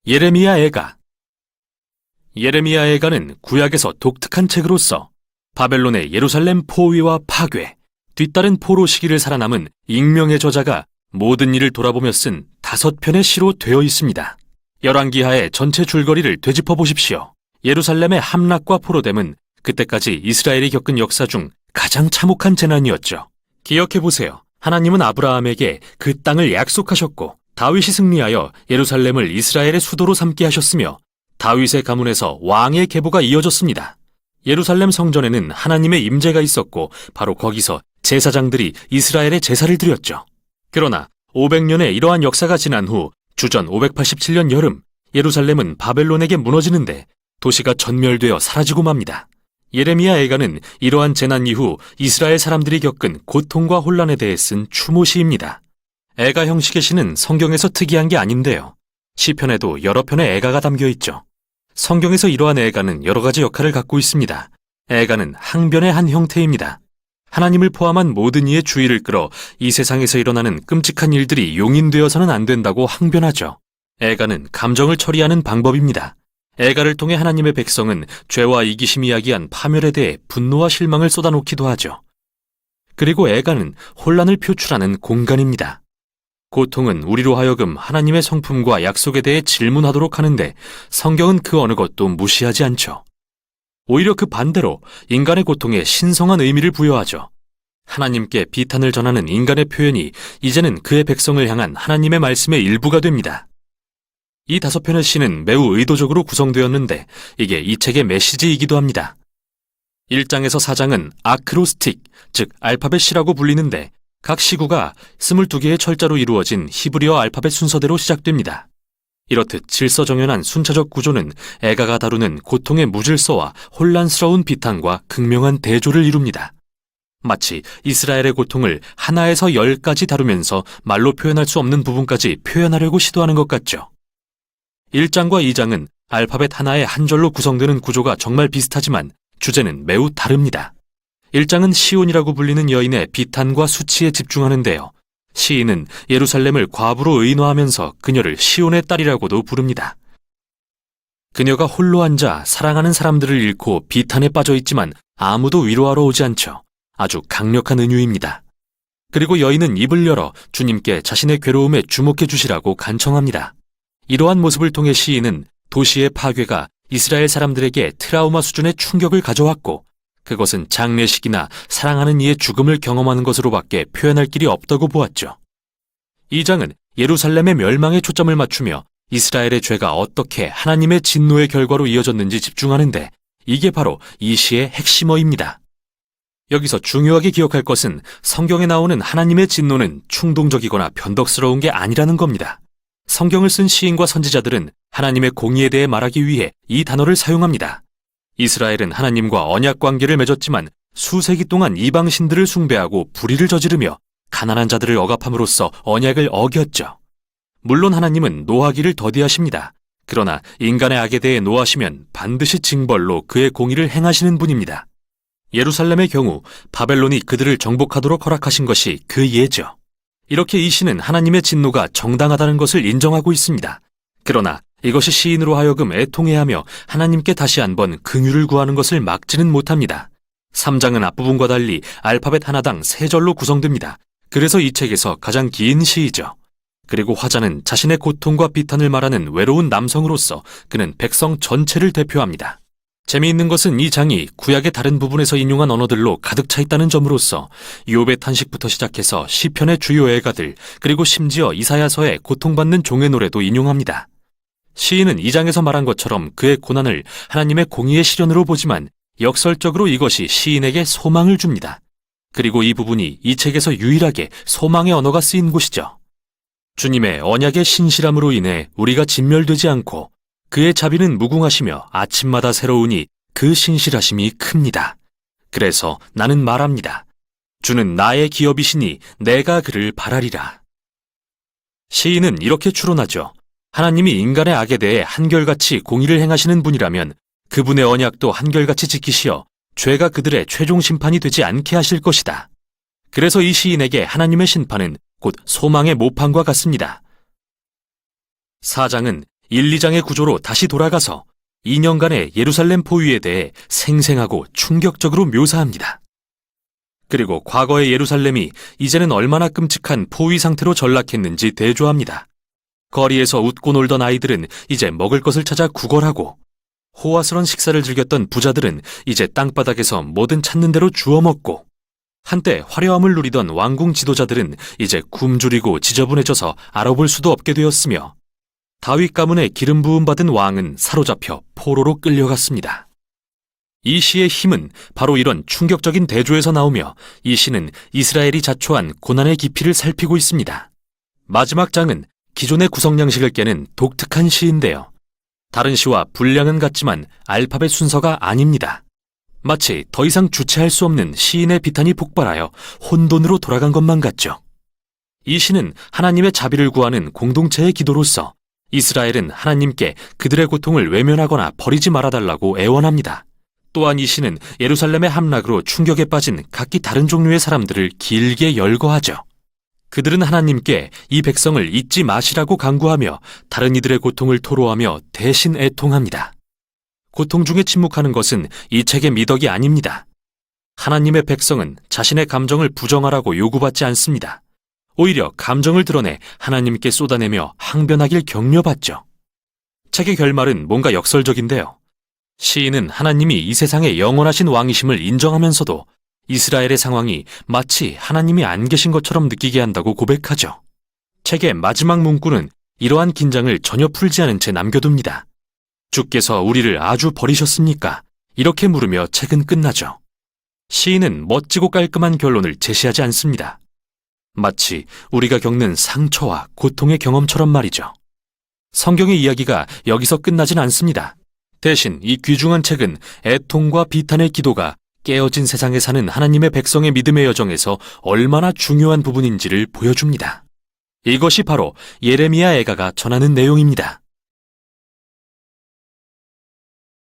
예레미야 애가. 예레미야 애가는 구약에서 독특한 책으로서 바벨론의 예루살렘 포위와 파괴, 뒤따른 포로 시기를 살아남은 익명의 저자가 모든 일을 돌아보며 쓴 5편의 시로 되어 있습니다. 열왕기하의 전체 줄거리를 되짚어 보십시오. 예루살렘의 함락과 포로됨은 그때까지 이스라엘이 겪은 역사 중 가장 참혹한 재난이었죠. 기억해 보세요. 하나님은 아브라함에게 그 땅을 약속하셨고 다윗이 승리하여 예루살렘을 이스라엘의 수도로 삼게 하셨으며 다윗의 가문에서 왕의 계보가 이어졌습니다. 예루살렘 성전에는 하나님의 임재가 있었고 바로 거기서 제사장들이 이스라엘의 제사를 드렸죠. 그러나 500년의 이러한 역사가 지난 후 주전 587년 여름 예루살렘은 바벨론에게 무너지는데 도시가 전멸되어 사라지고 맙니다. 예레미야 애가는 이러한 재난 이후 이스라엘 사람들이 겪은 고통과 혼란에 대해 쓴 추모시입니다. 애가 형식의 시는 성경에서 특이한 게 아닌데요. 시편에도 여러 편의 애가가 담겨 있죠. 성경에서 이러한 애가는 여러 가지 역할을 갖고 있습니다. 애가는 항변의 한 형태입니다. 하나님을 포함한 모든 이의 주의를 끌어 이 세상에서 일어나는 끔찍한 일들이 용인되어서는 안 된다고 항변하죠. 애가는 감정을 처리하는 방법입니다. 애가를 통해 하나님의 백성은 죄와 이기심이 야기한 파멸에 대해 분노와 실망을 쏟아놓기도 하죠. 그리고 애가는 혼란을 표출하는 공간입니다. 고통은 우리로 하여금 하나님의 성품과 약속에 대해 질문하도록 하는데 성경은 그 어느 것도 무시하지 않죠. 오히려 그 반대로 인간의 고통에 신성한 의미를 부여하죠. 하나님께 비탄을 전하는 인간의 표현이 이제는 그의 백성을 향한 하나님의 말씀의 일부가 됩니다. 이 5편의 시는 매우 의도적으로 구성되었는데 이게 이 책의 메시지이기도 합니다. 1장에서 4장은 아크로스틱, 즉 알파벳 시라고 불리는데 각 시구가 22개의 철자로 이루어진 히브리어 알파벳 순서대로 시작됩니다. 이렇듯 질서정연한 순차적 구조는 애가가 다루는 고통의 무질서와 혼란스러운 비탄과 극명한 대조를 이룹니다. 마치 이스라엘의 고통을 하나에서 10까지 다루면서 말로 표현할 수 없는 부분까지 표현하려고 시도하는 것 같죠. 1장과 2장은 알파벳 하나의 한 절로 구성되는 구조가 정말 비슷하지만 주제는 매우 다릅니다. 1장은 시온이라고 불리는 여인의 비탄과 수치에 집중하는데요. 시인은 예루살렘을 과부로 의인화하면서 그녀를 시온의 딸이라고도 부릅니다. 그녀가 홀로 앉아 사랑하는 사람들을 잃고 비탄에 빠져 있지만 아무도 위로하러 오지 않죠. 아주 강력한 은유입니다. 그리고 여인은 입을 열어 주님께 자신의 괴로움에 주목해 주시라고 간청합니다. 이러한 모습을 통해 시인은 도시의 파괴가 이스라엘 사람들에게 트라우마 수준의 충격을 가져왔고 그것은 장례식이나 사랑하는 이의 죽음을 경험하는 것으로밖에 표현할 길이 없다고 보았죠. 2장은 예루살렘의 멸망에 초점을 맞추며 이스라엘의 죄가 어떻게 하나님의 진노의 결과로 이어졌는지 집중하는데 이게 바로 이 시의 핵심어입니다. 여기서 중요하게 기억할 것은 성경에 나오는 하나님의 진노는 충동적이거나 변덕스러운 게 아니라는 겁니다. 성경을 쓴 시인과 선지자들은 하나님의 공의에 대해 말하기 위해 이 단어를 사용합니다. 이스라엘은 하나님과 언약 관계를 맺었지만 수세기 동안 이방 신들을 숭배하고 불의를 저지르며 가난한 자들을 억압함으로써 언약을 어겼죠. 물론 하나님은 노하기를 더디하십니다. 그러나 인간의 악에 대해 노하시면 반드시 징벌로 그의 공의를 행하시는 분입니다. 예루살렘의 경우 바벨론이 그들을 정복하도록 허락하신 것이 그 예죠. 이렇게 이 시는 하나님의 진노가 정당하다는 것을 인정하고 있습니다. 그러나 이것이 시인으로 하여금 애통해하며 하나님께 다시 한번 긍휼을 구하는 것을 막지는 못합니다. 3장은 앞부분과 달리 알파벳 하나당 3절로 구성됩니다. 그래서 이 책에서 가장 긴 시이죠. 그리고 화자는 자신의 고통과 비탄을 말하는 외로운 남성으로서 그는 백성 전체를 대표합니다. 재미있는 것은 이 장이 구약의 다른 부분에서 인용한 언어들로 가득 차 있다는 점으로서 욥의 탄식부터 시작해서 시편의 주요 애가들 그리고 심지어 이사야서의 고통받는 종의 노래도 인용합니다. 시인은 이 장에서 말한 것처럼 그의 고난을 하나님의 공의의 시련으로 보지만 역설적으로 이것이 시인에게 소망을 줍니다. 그리고 이 부분이 이 책에서 유일하게 소망의 언어가 쓰인 곳이죠. 주님의 언약의 신실함으로 인해 우리가 진멸되지 않고 그의 자비는 무궁하시며 아침마다 새로우니 그 신실하심이 큽니다. 그래서 나는 말합니다. 주는 나의 기업이시니 내가 그를 바라리라. 시인은 이렇게 추론하죠. 하나님이 인간의 악에 대해 한결같이 공의를 행하시는 분이라면 그분의 언약도 한결같이 지키시어 죄가 그들의 최종 심판이 되지 않게 하실 것이다. 그래서 이 시인에게 하나님의 심판은 곧 소망의 모판과 같습니다. 4장은 1, 2장의 구조로 다시 돌아가서 2년간의 예루살렘 포위에 대해 생생하고 충격적으로 묘사합니다. 그리고 과거의 예루살렘이 이제는 얼마나 끔찍한 포위 상태로 전락했는지 대조합니다. 거리에서 웃고 놀던 아이들은 이제 먹을 것을 찾아 구걸하고, 호화스러운 식사를 즐겼던 부자들은 이제 땅바닥에서 뭐든 찾는 대로 주워 먹고, 한때 화려함을 누리던 왕궁 지도자들은 이제 굶주리고 지저분해져서 알아볼 수도 없게 되었으며, 다윗 가문에 기름 부음 받은 왕은 사로잡혀 포로로 끌려갔습니다. 이 시의 힘은 바로 이런 충격적인 대조에서 나오며, 이 시는 이스라엘이 자초한 고난의 깊이를 살피고 있습니다. 마지막 장은 기존의 구성 양식을 깨는 독특한 시인데요. 다른 시와 분량은 같지만 알파벳 순서가 아닙니다. 마치 더 이상 주체할 수 없는 시인의 비탄이 폭발하여 혼돈으로 돌아간 것만 같죠. 이 시는 하나님의 자비를 구하는 공동체의 기도로서 이스라엘은 하나님께 그들의 고통을 외면하거나 버리지 말아달라고 애원합니다. 또한 이 시는 예루살렘의 함락으로 충격에 빠진 각기 다른 종류의 사람들을 길게 열거하죠. 그들은 하나님께 이 백성을 잊지 마시라고 간구하며 다른 이들의 고통을 토로하며 대신 애통합니다. 고통 중에 침묵하는 것은 이 책의 미덕이 아닙니다. 하나님의 백성은 자신의 감정을 부정하라고 요구받지 않습니다. 오히려 감정을 드러내 하나님께 쏟아내며 항변하길 격려받죠. 책의 결말은 뭔가 역설적인데요. 시인은 하나님이 이 세상의 영원하신 왕이심을 인정하면서도 이스라엘의 상황이 마치 하나님이 안 계신 것처럼 느끼게 한다고 고백하죠. 책의 마지막 문구는 이러한 긴장을 전혀 풀지 않은 채 남겨둡니다. 주께서 우리를 아주 버리셨습니까? 이렇게 물으며 책은 끝나죠. 시인은 멋지고 깔끔한 결론을 제시하지 않습니다. 마치 우리가 겪는 상처와 고통의 경험처럼 말이죠. 성경의 이야기가 여기서 끝나진 않습니다. 대신 이 귀중한 책은 애통과 비탄의 기도가 깨어진 세상에 사는 하나님의 백성의 믿음의 여정에서 얼마나 중요한 부분인지를 보여줍니다. 이것이 바로 예레미야 애가가 전하는 내용입니다.